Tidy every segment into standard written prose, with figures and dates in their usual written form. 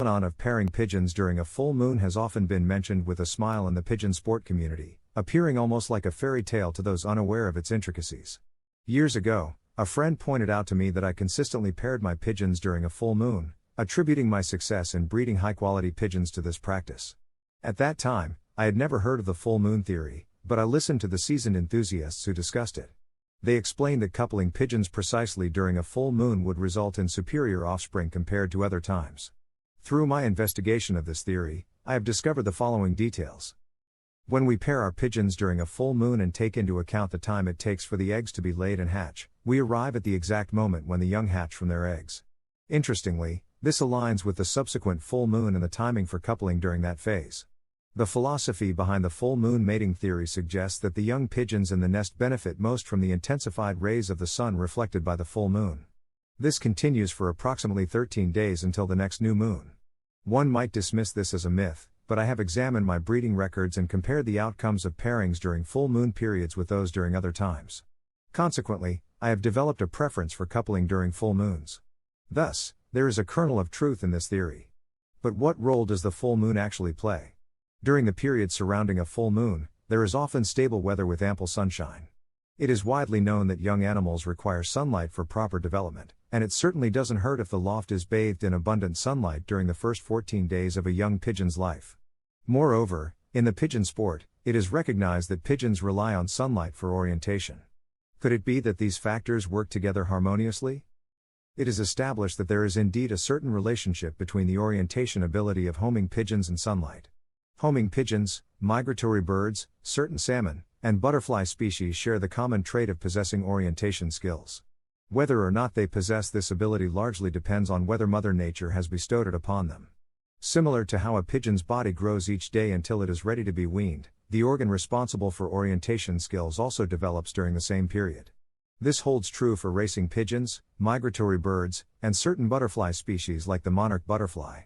phenomenon of pairing pigeons during a full moon has often been mentioned with a smile in the pigeon sport community, appearing almost like a fairy tale to those unaware of its intricacies. Years ago, a friend pointed out to me that I consistently paired my pigeons during a full moon, attributing my success in breeding high-quality pigeons to this practice. At that time, I had never heard of the full moon theory, but I listened to the seasoned enthusiasts who discussed it. They explained that coupling pigeons precisely during a full moon would result in superior offspring compared to other times. Through my investigation of this theory, I have discovered the following details. When we pair our pigeons during a full moon and take into account the time it takes for the eggs to be laid and hatch, we arrive at the exact moment when the young hatch from their eggs. Interestingly, this aligns with the subsequent full moon and the timing for coupling during that phase. The philosophy behind the full moon mating theory suggests that the young pigeons in the nest benefit most from the intensified rays of the sun reflected by the full moon. This continues for approximately 13 days until the next new moon. One might dismiss this as a myth, but I have examined my breeding records and compared the outcomes of pairings during full moon periods with those during other times. Consequently, I have developed a preference for coupling during full moons. Thus, there is a kernel of truth in this theory. But what role does the full moon actually play? During the period surrounding a full moon, there is often stable weather with ample sunshine. It is widely known that young animals require sunlight for proper development, and it certainly doesn't hurt if the loft is bathed in abundant sunlight during the first 14 days of a young pigeon's life. Moreover, in the pigeon sport, it is recognized that pigeons rely on sunlight for orientation. Could it be that these factors work together harmoniously? It is established that there is indeed a certain relationship between the orientation ability of homing pigeons and sunlight. Homing pigeons, migratory birds, certain salmon, and butterfly species share the common trait of possessing orientation skills. Whether or not they possess this ability largely depends on whether Mother Nature has bestowed it upon them. Similar to how a pigeon's body grows each day until it is ready to be weaned, the organ responsible for orientation skills also develops during the same period. This holds true for racing pigeons, migratory birds, and certain butterfly species like the monarch butterfly.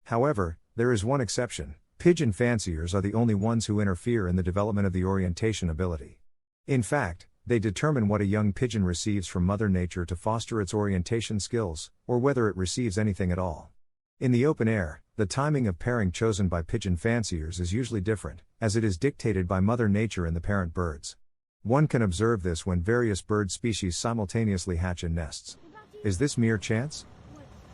However, there is one exception. Pigeon fanciers are the only ones who interfere in the development of the orientation ability. In fact, they determine what a young pigeon receives from Mother Nature to foster its orientation skills, or whether it receives anything at all. In the open air, the timing of pairing chosen by pigeon fanciers is usually different, as it is dictated by Mother Nature and the parent birds. One can observe this when various bird species simultaneously hatch in nests. Is this mere chance?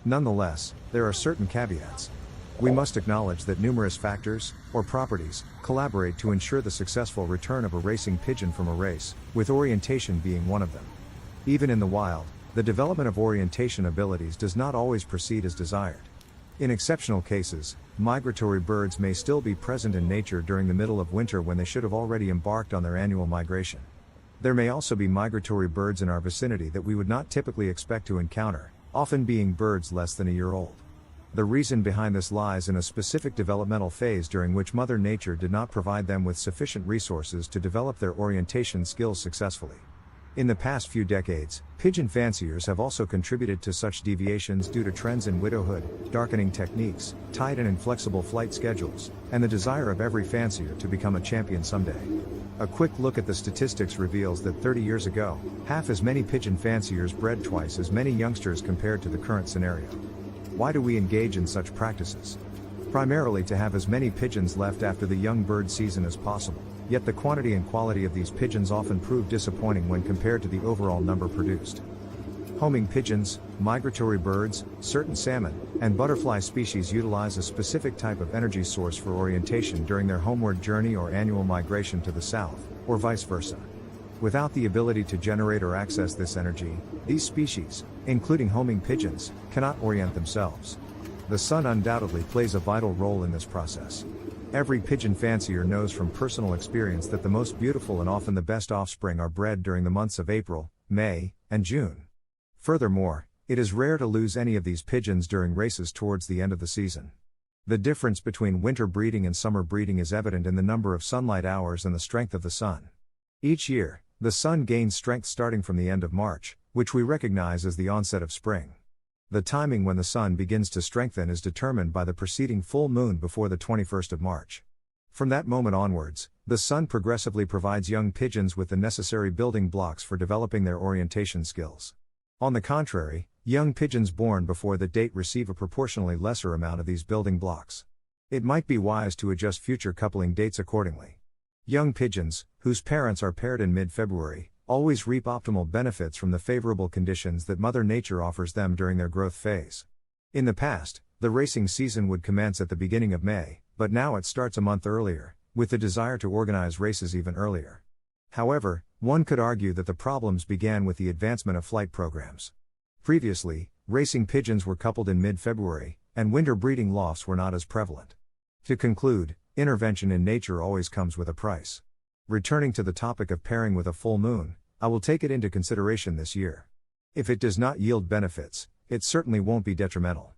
Nonetheless, there are certain caveats. We must acknowledge that numerous factors, or properties, collaborate to ensure the successful return of a racing pigeon from a race, with orientation being one of them. Even in the wild, the development of orientation abilities does not always proceed as desired. In exceptional cases, migratory birds may still be present in nature during the middle of winter when they should have already embarked on their annual migration. There may also be migratory birds in our vicinity that we would not typically expect to encounter, often being birds less than a year old. The reason behind this lies in a specific developmental phase during which Mother Nature did not provide them with sufficient resources to develop their orientation skills successfully. In the past few decades, pigeon fanciers have also contributed to such deviations due to trends in widowhood, darkening techniques, tight and inflexible flight schedules, and the desire of every fancier to become a champion someday. A quick look at the statistics reveals that 30 years ago, half as many pigeon fanciers bred twice as many youngsters compared to the current scenario. Why do we engage in such practices? Primarily to have as many pigeons left after the young bird season as possible, yet the quantity and quality of these pigeons often prove disappointing when compared to the overall number produced. Homing pigeons, migratory birds, certain salmon, and butterfly species utilize a specific type of energy source for orientation during their homeward journey or annual migration to the south, or vice versa. Without the ability to generate or access this energy, these species, including homing pigeons, cannot orient themselves. The sun undoubtedly plays a vital role in this process. Every pigeon fancier knows from personal experience that the most beautiful and often the best offspring are bred during the months of April, May, and June. Furthermore, it is rare to lose any of these pigeons during races towards the end of the season. The difference between winter breeding and summer breeding is evident in the number of sunlight hours and the strength of the sun. Each year, the sun gains strength starting from the end of March, which we recognize as the onset of spring. The timing when the sun begins to strengthen is determined by the preceding full moon before the 21st of March. From that moment onwards, the sun progressively provides young pigeons with the necessary building blocks for developing their orientation skills. On the contrary, Young pigeons born before the date receive a proportionally lesser amount of these building blocks. It might be wise to adjust future coupling dates accordingly. Young pigeons, whose parents are paired in mid-February, always reap optimal benefits from the favorable conditions that Mother Nature offers them during their growth phase. In the past, the racing season would commence at the beginning of May, but now it starts a month earlier, with the desire to organize races even earlier. However, one could argue that the problems began with the advancement of flight programs. Previously, racing pigeons were coupled in mid-February, and winter breeding lofts were not as prevalent. To conclude, intervention in nature always comes with a price. Returning to the topic of pairing with a full moon, I will take it into consideration this year. If it does not yield benefits, it certainly won't be detrimental.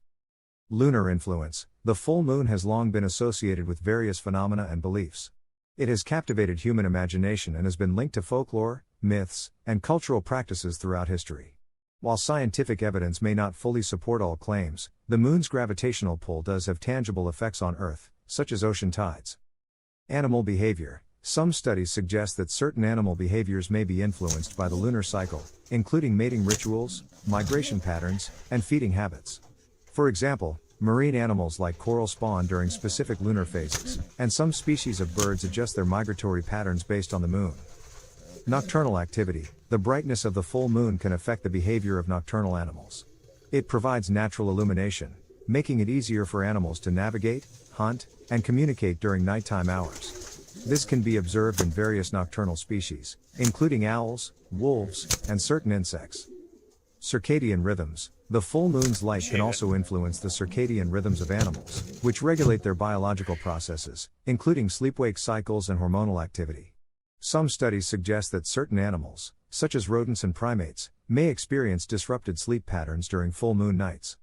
Lunar influence. The full moon has long been associated with various phenomena and beliefs. It has captivated human imagination and has been linked to folklore, myths, and cultural practices throughout history. While scientific evidence may not fully support all claims, the moon's gravitational pull does have tangible effects on Earth, such as ocean tides. Animal behavior. Some studies suggest that certain animal behaviors may be influenced by the lunar cycle, including mating rituals, migration patterns, and feeding habits. For example, marine animals like coral spawn during specific lunar phases, and some species of birds adjust their migratory patterns based on the moon. Nocturnal activity. The brightness of the full moon can affect the behavior of nocturnal animals. It provides natural illumination, making it easier for animals to navigate, hunt, and communicate during nighttime hours. This can be observed in various nocturnal species, including owls, wolves, and certain insects. Circadian rhythms. The full moon's light can also influence the circadian rhythms of animals, which regulate their biological processes, including sleep-wake cycles and hormonal activity. Some studies suggest that certain animals, such as rodents and primates, may experience disrupted sleep patterns during full moon nights.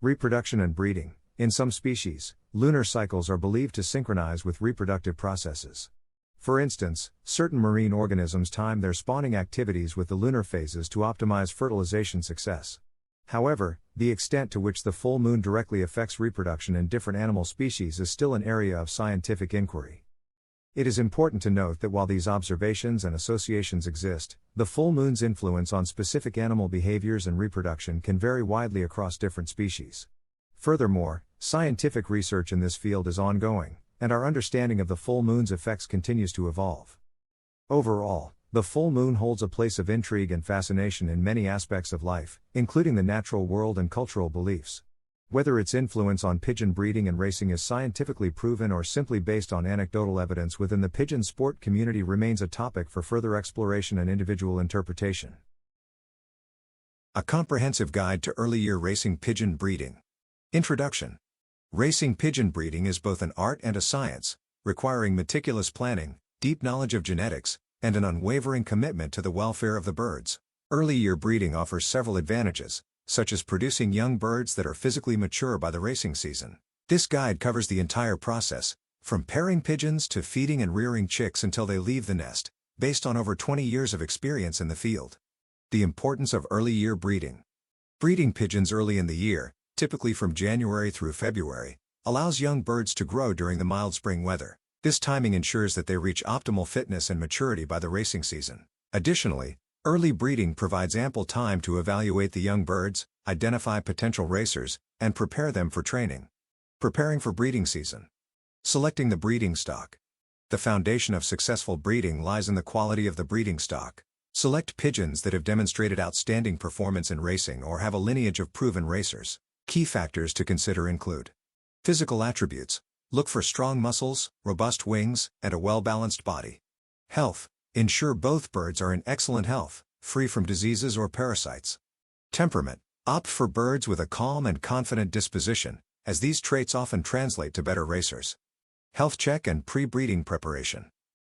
Reproduction and breeding. In some species, lunar cycles are believed to synchronize with reproductive processes. For instance, certain marine organisms time their spawning activities with the lunar phases to optimize fertilization success. However, the extent to which the full moon directly affects reproduction in different animal species is still an area of scientific inquiry. It is important to note that while these observations and associations exist, the full moon's influence on specific animal behaviors and reproduction can vary widely across different species. Furthermore, scientific research in this field is ongoing, and our understanding of the full moon's effects continues to evolve. Overall, the full moon holds a place of intrigue and fascination in many aspects of life, including the natural world and cultural beliefs. Whether its influence on pigeon breeding and racing is scientifically proven or simply based on anecdotal evidence within the pigeon sport community remains a topic for further exploration and individual interpretation. A comprehensive guide to early year racing pigeon breeding. Introduction. Racing pigeon breeding is both an art and a science, requiring meticulous planning, deep knowledge of genetics, and an unwavering commitment to the welfare of the birds. Early year breeding offers several advantages, such as producing young birds that are physically mature by the racing season. This guide covers the entire process, from pairing pigeons to feeding and rearing chicks until they leave the nest, based on over 20 years of experience in the field. The importance of early year breeding. Breeding pigeons early in the year, typically from January through February, allows young birds to grow during the mild spring weather. This timing ensures that they reach optimal fitness and maturity by the racing season. Additionally, early breeding provides ample time to evaluate the young birds, identify potential racers, and prepare them for training. Preparing for breeding season. Selecting the breeding stock. The foundation of successful breeding lies in the quality of the breeding stock. Select pigeons that have demonstrated outstanding performance in racing or have a lineage of proven racers. Key factors to consider include physical attributes. Look for strong muscles, robust wings, and a well-balanced body. Health. Ensure both birds are in excellent health, free from diseases or parasites. Temperament. Opt for birds with a calm and confident disposition, as these traits often translate to better racers. Health check and pre-breeding preparation.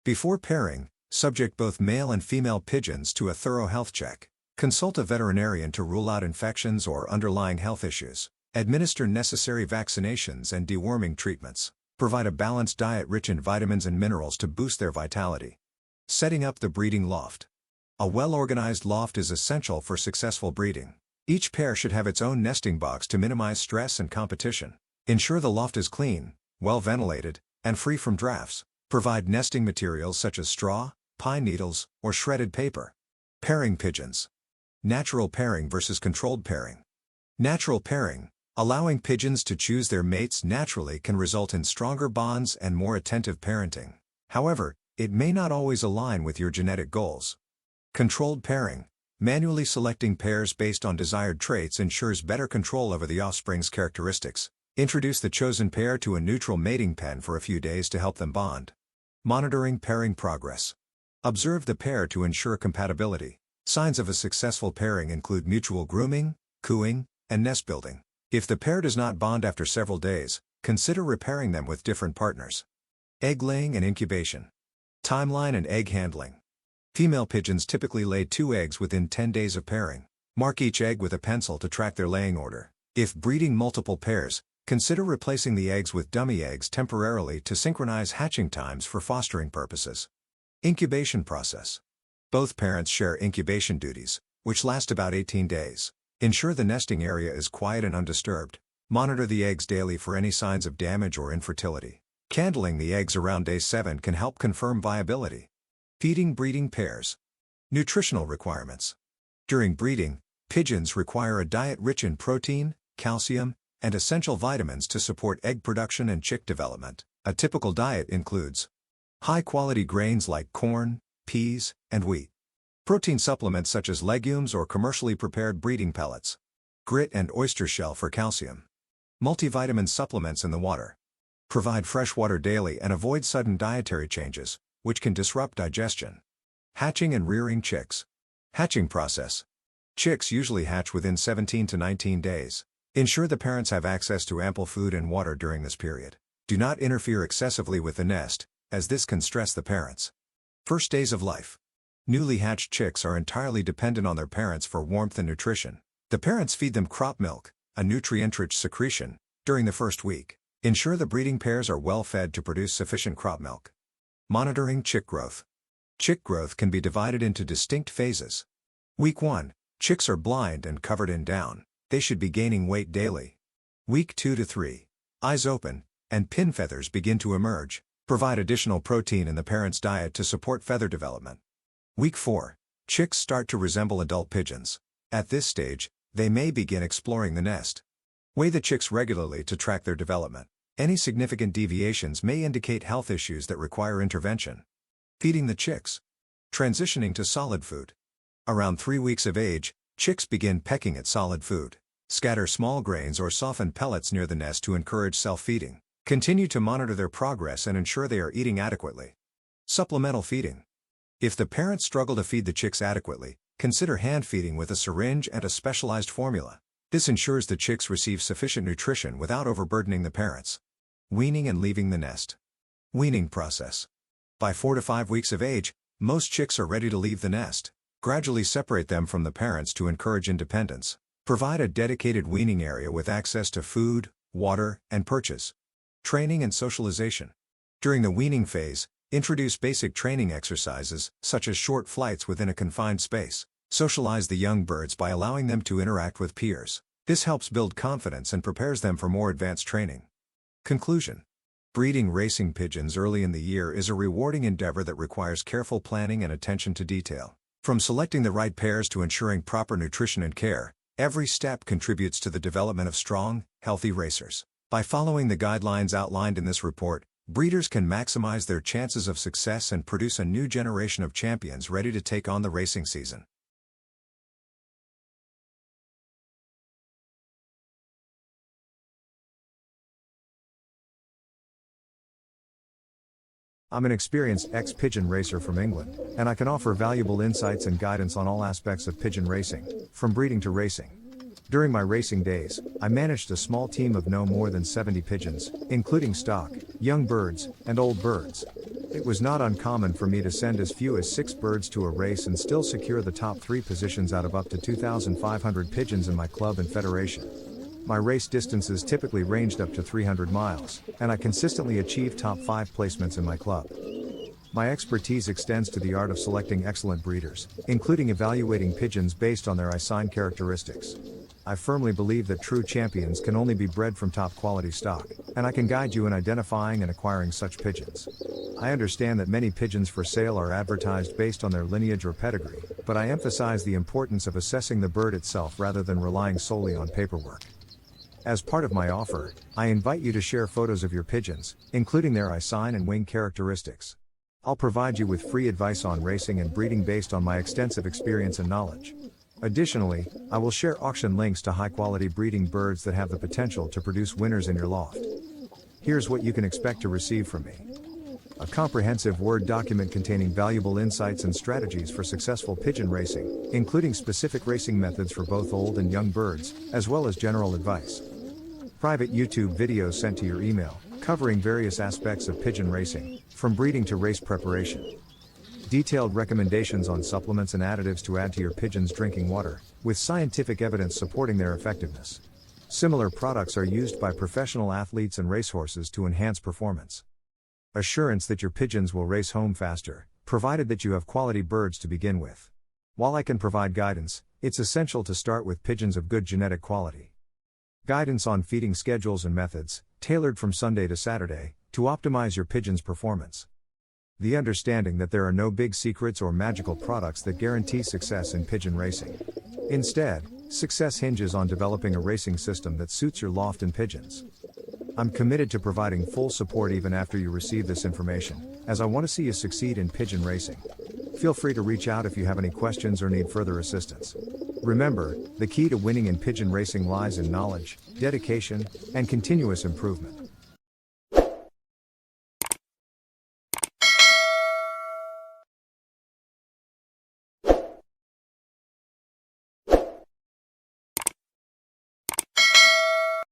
Before pairing, subject both male and female pigeons to a thorough health check. Consult a veterinarian to rule out infections or underlying health issues. Administer necessary vaccinations and deworming treatments. Provide a balanced diet rich in vitamins and minerals to boost their vitality. Setting up the breeding loft. A well-organized loft is essential for successful breeding. Each pair should have its own nesting box to minimize stress and competition. Ensure the loft is clean, well ventilated, and free from drafts. Provide nesting materials such as straw, pine needles, or shredded paper. Pairing pigeons. Natural pairing versus controlled pairing. Natural pairing, allowing pigeons to choose their mates naturally, can result in stronger bonds and more attentive parenting. However, it may not always align with your genetic goals. Controlled pairing, manually selecting pairs based on desired traits, ensures better control over the offspring's characteristics. Introduce the chosen pair to a neutral mating pen for a few days to help them bond. Monitoring pairing progress. Observe the pair to ensure compatibility. Signs of a successful pairing include mutual grooming, cooing, and nest building. If the pair does not bond after several days, consider repairing them with different partners. Egg laying and incubation. Timeline and egg handling. Female pigeons typically lay 2 eggs within 10 days of pairing. Mark each egg with a pencil to track their laying order. If breeding multiple pairs, consider replacing the eggs with dummy eggs temporarily to synchronize hatching times for fostering purposes. Incubation process. Both parents share incubation duties, which last about 18 days. Ensure the nesting area is quiet and undisturbed. Monitor the eggs daily for any signs of damage or infertility. Candling the eggs around day 7 can help confirm viability. Feeding breeding pairs. Nutritional requirements. During breeding, pigeons require a diet rich in protein, calcium, and essential vitamins to support egg production and chick development. A typical diet includes high-quality grains like corn, peas, and wheat. Protein supplements such as legumes or commercially prepared breeding pellets. Grit and oyster shell for calcium. Multivitamin supplements in the water. Provide fresh water daily and avoid sudden dietary changes, which can disrupt digestion. Hatching and rearing chicks. Hatching process. Chicks usually hatch within 17 to 19 days. Ensure the parents have access to ample food and water during this period. Do not interfere excessively with the nest, as this can stress the parents. First days of life. Newly hatched chicks are entirely dependent on their parents for warmth and nutrition. The parents feed them crop milk, a nutrient-rich secretion, during the first week. Ensure the breeding pairs are well fed to produce sufficient crop milk. Monitoring chick growth. Chick growth can be divided into distinct phases. Week 1, chicks are blind and covered in down. They should be gaining weight daily. Week 2 to 3, eyes open, and pin feathers begin to emerge. Provide additional protein in the parent's diet to support feather development. Week 4, chicks start to resemble adult pigeons. At this stage, they may begin exploring the nest. Weigh the chicks regularly to track their development. Any significant deviations may indicate health issues that require intervention. Feeding the chicks. Transitioning to solid food. Around 3 weeks of age, chicks begin pecking at solid food. Scatter small grains or softened pellets near the nest to encourage self-feeding. Continue to monitor their progress and ensure they are eating adequately. Supplemental feeding. If the parents struggle to feed the chicks adequately, consider hand feeding with a syringe and a specialized formula. This ensures the chicks receive sufficient nutrition without overburdening the parents. Weaning and leaving the nest. Weaning process. By 4 to 5 weeks of age, most chicks are ready to leave the nest. Gradually separate them from the parents to encourage independence. Provide a dedicated weaning area with access to food, water, and perches. Training and socialization. During the weaning phase, introduce basic training exercises, such as short flights within a confined space. Socialize the young birds by allowing them to interact with peers. This helps build confidence and prepares them for more advanced training. Conclusion. Breeding racing pigeons early in the year is a rewarding endeavor that requires careful planning and attention to detail. From selecting the right pairs to ensuring proper nutrition and care, every step contributes to the development of strong, healthy racers. By following the guidelines outlined in this report, breeders can maximize their chances of success and produce a new generation of champions ready to take on the racing season. I'm an experienced ex-pigeon racer from England, and I can offer valuable insights and guidance on all aspects of pigeon racing, from breeding to racing. During my racing days, I managed a small team of no more than 70 pigeons, including stock, young birds, and old birds. It was not uncommon for me to send as few as 6 birds to a race and still secure the top 3 positions out of up to 2,500 pigeons in my club and federation. My race distances typically ranged up to 300 miles, and I consistently achieved top 5 placements in my club. My expertise extends to the art of selecting excellent breeders, including evaluating pigeons based on their eye-sign characteristics. I firmly believe that true champions can only be bred from top quality stock, and I can guide you in identifying and acquiring such pigeons. I understand that many pigeons for sale are advertised based on their lineage or pedigree, but I emphasize the importance of assessing the bird itself rather than relying solely on paperwork. As part of my offer, I invite you to share photos of your pigeons, including their eye sign and wing characteristics. I'll provide you with free advice on racing and breeding based on my extensive experience and knowledge. Additionally, I will share auction links to high-quality breeding birds that have the potential to produce winners in your loft. Here's what you can expect to receive from me. A comprehensive Word document containing valuable insights and strategies for successful pigeon racing, including specific racing methods for both old and young birds, as well as general advice. Private YouTube videos sent to your email, covering various aspects of pigeon racing, from breeding to race preparation. Detailed recommendations on supplements and additives to add to your pigeon's drinking water, with scientific evidence supporting their effectiveness. Similar products are used by professional athletes and racehorses to enhance performance. Assurance that your pigeons will race home faster, provided that you have quality birds to begin with. While I can provide guidance, it's essential to start with pigeons of good genetic quality. Guidance on feeding schedules and methods, tailored from Sunday to Saturday, to optimize your pigeon's performance. The understanding that there are no big secrets or magical products that guarantee success in pigeon racing. Instead, success hinges on developing a racing system that suits your loft and pigeons. I'm committed to providing full support even after you receive this information, as I want to see you succeed in pigeon racing. Feel free to reach out if you have any questions or need further assistance. Remember, the key to winning in pigeon racing lies in knowledge, dedication, and continuous improvement.